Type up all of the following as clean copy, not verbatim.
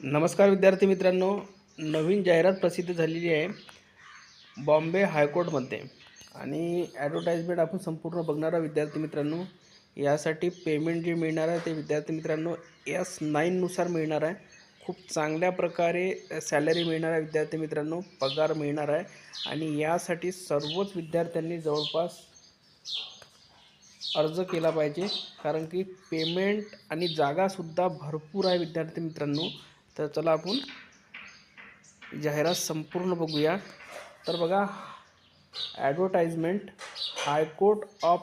नमस्कार विद्यार्थी मित्रांनो, नवीन जाहिरात प्रसिद्ध झालेली आहे बॉम्बे हायकोर्टमध्ये आणि ॲडव्हर्टाइजमेंट आपण संपूर्ण बघणारा विद्यार्थी मित्रांनो. यासाठी पेमेंट जे मिळणार आहे ते विद्यार्थी मित्रांनो S9 नुसार मिळणार आहे. खूप चांगल्या प्रकारे सॅलरी मिळणार आहे विद्यार्थी मित्रांनो, पगार मिळणार आहे आणि यासाठी सर्वच विद्यार्थ्यांनी जवळपास अर्ज केला पाहिजे, कारण की पेमेंट आणि जागासुद्धा भरपूर आहे विद्यार्थी मित्रांनो. तर चला आपण जाहिरात संपूर्ण बघूया. तर बघा, ॲडव्हर्टाइजमेंट हायकोर्ट ऑफ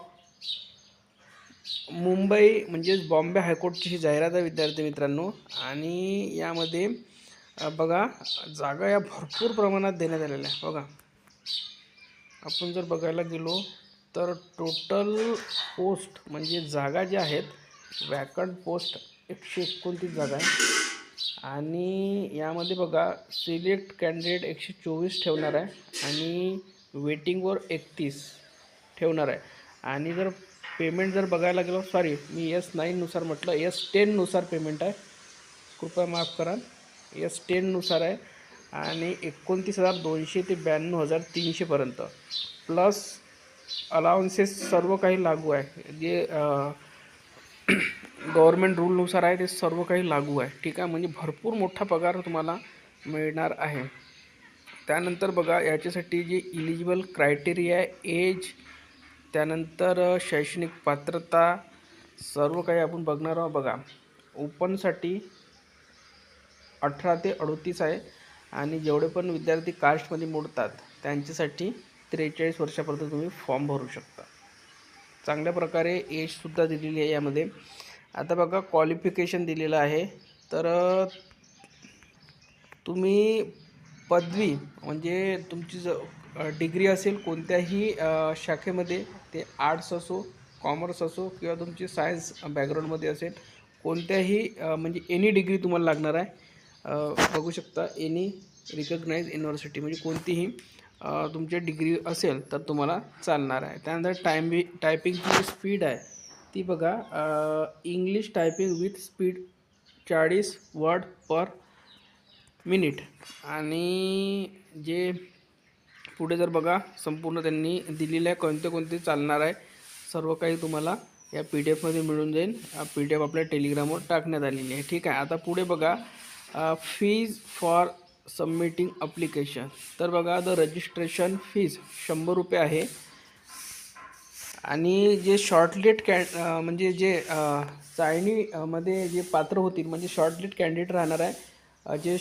मुंबई म्हणजेच बॉम्बे हायकोर्टची ही जाहिरात आहे विद्यार्थी मित्रांनो. आणि यामध्ये बघा, जागा या भरपूर प्रमाणात देण्यात आलेल्या आहे. बघा, आपण जर बघायला गेलो तर टोटल पोस्ट म्हणजे जागा ज्या आहेत, वॅकंट पोस्ट 129 जागा आहे. आणि यामध्ये बघा, सिलेक्ट कॅन्डिडेट 124 ठेवणार आहे आणि वेटिंगवर 31 ठेवणार आहे. आणि जर पेमेंट जर बघायला गेलो, सॉरी मी S9 नुसार म्हटलं, S10 नुसार पेमेंट आहे, कृपया माफ करा. S10 नुसार आहे आणि 29,200 ते 92,300पर्यंत प्लस अलाउन्सेस सर्व काही लागू आहे. जे गव्हर्मेंट रूलनुसार आहे ते सर्व काही लागू आहे. ठीक आहे, म्हणजे भरपूर मोठा पगार तुम्हाला मिळणार आहे. त्यानंतर बघा, याच्यासाठी जे इलिजिबल क्रायटेरिया आहे, एज, त्यानंतर शैक्षणिक पात्रता, सर्व काही आपण बघणार आहोत. बघा, ओपनसाठी 18 ते 38 आहे आणि जेवढे पण विद्यार्थी कास्टमध्ये मोडतात त्यांच्यासाठी 43 वर्षापर्यंत तुम्ही फॉर्म भरू शकता. चांगल्या प्रकारे एजसुद्धा दिलेली आहे यामध्ये. आता बघा, क्वालिफिकेशन दिलेलं आहे. तर तुम्ही पदवी म्हणजे तुमची डिग्री असेल कोणत्याही शाखेमध्ये, ते आर्ट्स असो, कॉमर्स असो किंवा तुमची सायन्स बॅकग्राऊंडमध्ये असेल, कोणत्याही म्हणजे एनी डिग्री तुम्हाला लागणार आहे. बघू शकता, एनी रिकग्नाइज युनिव्हर्सिटी म्हणजे कोणतीही तुमची डिग्री असेल तर तुम्हाला चालणार आहे. त्यानंतर टायपिंगची स्पीड आहे ती बघा, English typing with speed 40 word per minute. आणि जे पुढे जर बघा, संपूर्ण त्यांनी दिलेलं आहे कोणते चालणार आहे, सर्व काही तुम्हाला या PDF मध्ये मिळून जाईल. PDF आपल्या टेलिग्रामवर टाकण्यात आलेली आहे. ठीक आहे, आता पुढे बघा, फीज फॉर सबमिटिंग अप्लिकेशन. तर बघा, द रजिस्ट्रेशन फीज 100 रुपये आहे. आणि जे शॉर्टलिस्ट म्हणजे जे चाळणीमध्ये जे पात्र होतील म्हणजे शॉर्टलिस्ट कॅन्डिडेट राहणार आहे, जे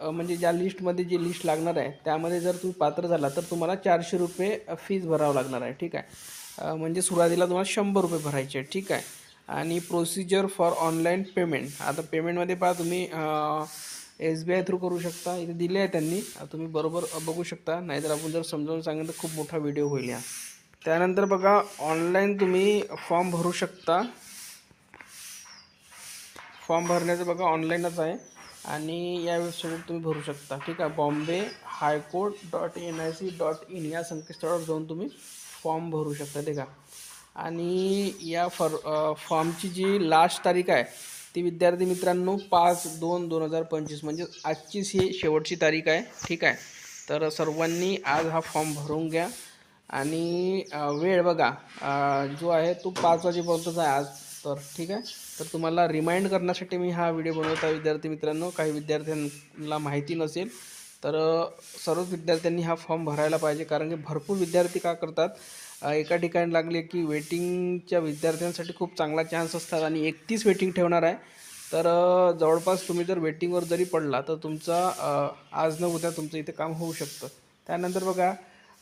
म्हणजे ज्या लिस्टमध्ये जी लिस्ट लागणार आहे त्यामध्ये जर तुम्ही पात्र झाला तर तुम्हाला 400 रुपये फीज भरावं लागणार आहे. ठीक आहे, म्हणजे सुरुवातीला तुम्हाला 100 रुपये भरायचे. ठीक आहे, आणि प्रोसिजर फॉर ऑनलाईन पेमेंट. आता पेमेंटमध्ये पहा, तुम्ही SBI थ्रू करू शकता, इथे दिले आहे त्यांनी, तुम्ही बरोबर बघू शकता. नाहीतर आपण जर समजावून सांगितलं तर खूप मोठा व्हिडिओ होईल या. त्यानंतर बघा, ऑनलाईन तुम्ही फॉर्म भरू शकता. फॉर्म भरण्याचं बघा ऑनलाईनच आहे आणि या वेबसाईटवर तुम्ही भरू शकता. ठीक आहे, bombay.highcourt.nic.in या संकेतस्थळावर जाऊन तुम्ही फॉर्म भरू शकता. ठीक आहे, आणि या फॉर्मची जी लास्ट तारीख आहे ती विद्यार्थी मित्रांनो 5/2/2025 म्हणजे आजचीच ही शेवटची तारीख आहे. ठीक आहे, तर सर्वांनी आज हा फॉर्म भरून घ्या. आणि वेळ बघा, जो आहे तो 5 वाजेपर्यंतच आहे आज. तर ठीक आहे, तर तुम्हाला रिमाइंड करण्यासाठी मी हा व्हिडिओ बनवत आहे विद्यार्थी मित्रांनो. काही विद्यार्थ्यांना माहिती नसेल तर सर्वच विद्यार्थ्यांनी हा फॉर्म भरायला पाहिजे, कारण की भरपूर विद्यार्थी का करतात, एका ठिकाणी लागले की वेटिंगच्या विद्यार्थ्यांसाठी खूप चांगला चान्स असतात आणि 31 वेटिंग ठेवणार आहे. तर जवळपास तुम्ही जर वेटिंगवर जरी पडला तर तुमचा आज न उद्या तुमचं इथे काम होऊ शकतं. त्यानंतर बघा,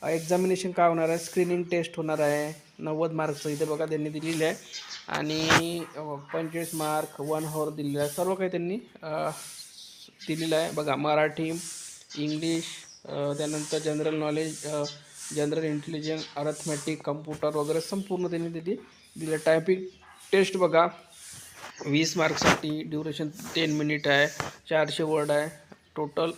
एक्झामिनेशन काय होणार आहे, स्क्रीनिंग टेस्ट होणार आहे 90 मार्कचं. इथे बघा त्यांनी दिलेलं आहे. आणि 25 मार्क 1 hour दिलेलं आहे. सर्व काही त्यांनी दिलेलं आहे. बघा, मराठी, इंग्लिश, त्यानंतर general knowledge, general intelligence, arithmetic, computer वगैरे संपूर्ण त्यांनी तिथे दिलं. टायपिंग टेस्ट बघा, 20 मार्कसाठी, ड्युरेशन 10 मिनिट आहे, 400 वर्ड आहे. टोटल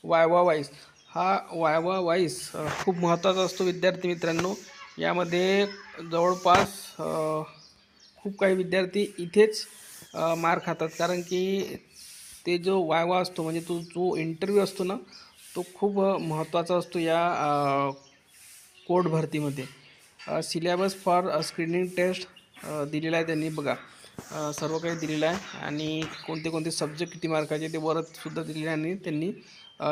वायवा वाईज, हा वायवा वाईज खूप महत्त्वाचा असतो विद्यार्थी मित्रांनो. यामध्ये जवळपास खूप काही विद्यार्थी इथेच मार खातात, कारण की ते जो वायवा असतो म्हणजे तो जो इंटरव्ह्यू असतो ना, तो खूप महत्त्वाचा असतो या कोड भरतीमध्ये. सिलेबस फॉर स्क्रीनिंग टेस्ट दिलेला आहे त्यांनी बघा. सर्व काही दिलेलं आहे आणि कोणते कोणते सब्जेक्ट किती मार्काचे ते वरतसुद्धा दिलेले आहे आणि त्यांनी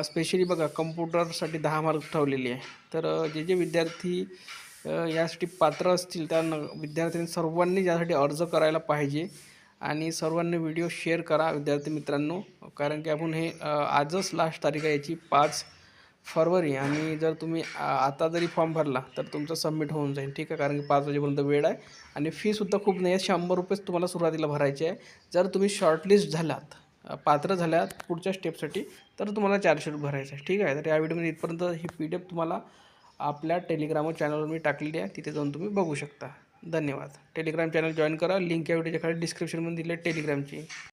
स्पेशली बघा कम्प्युटरसाठी 10 मार्क ठेवलेले आहे. तर जे जे विद्यार्थी यासाठी पात्र असतील त्या विद्यार्थ्यांनी सर्वांनी यासाठी अर्ज करायला पाहिजे आणि सर्वांनी व्हिडिओ शेअर करा विद्यार्थी मित्रांनो. कारण की आपण हे आजच लास्ट तारीख आहे याची 5 फरवरी आणि जर तुम्ही आता जरी फॉर्म भरला तर तुमचं सबमिट होऊन जाईल, ठीक आहे. कारण की 5 वाजेपर्यंत वेळ आहे आणि फीसुद्धा खूप नाही आहे, 100 रुपयेच तुम्हाला सुरुवातीला भरायचे आहे. जर तुम्ही शॉर्टलिस्ट झालात, पात्र झाल्यात पुढच्या स्टेपसाठी, तर तुम्हाला 400 रुपये भरायचे आहे, ठीक आहे. तर या व्हिडिओमध्ये इथपर्यंत ही PDF तुम्हाला आपल्या टेलिग्राम चॅनलवर मी टाकलेली आहे, तिथे जाऊन तुम्ही बघू शकता. धन्यवाद. टेलिग्राम चॅनल जॉईन करा, लिंक या व्हिडिओच्या खाली डिस्क्रिप्शनमध्ये दिली आहे टेलिग्रामची.